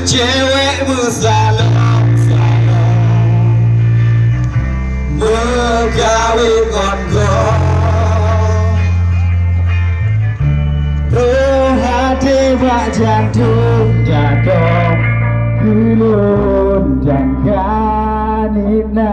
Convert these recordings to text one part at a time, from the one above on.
Cewekmu salam megawin konco roh hati bak jantung jatuh gulun dan kanina.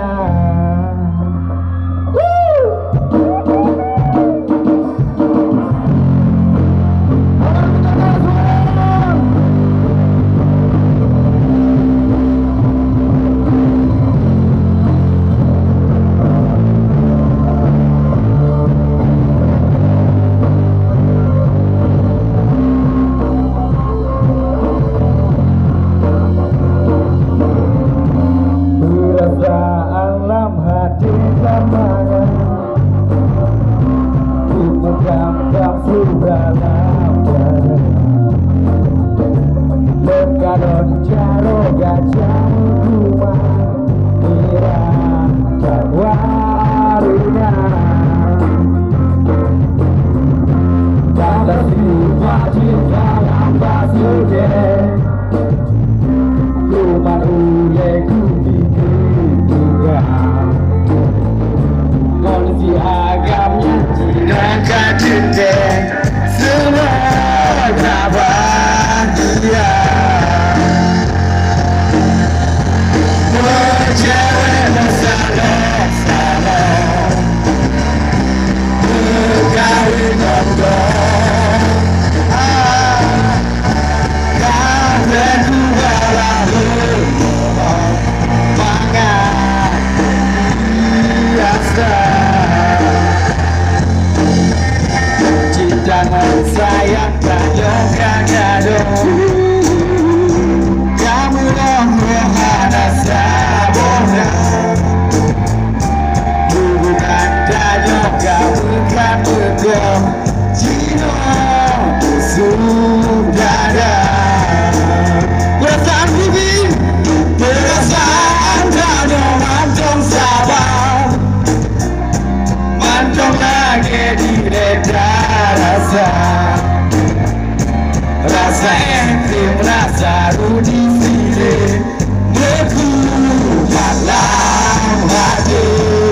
Alam hati lamangan dipegang nafsu dalam dada Lekadon jaro gajah rumah Mira dan warina Dalam wajib dalam basuh Kuman uye kubikir kondisi agamnya tidak kadang semua tak bahagia cewek salah berkawin ngobrol karena dua lalu jangan sayang sayang kado kamu ada sabona bukan tanya kamu kan betul Cino sudah ada perasaan bumi perasaan tanya mantong sabar mantong lagi di rasa ekstrim, rasa rudi sini Neku malam hati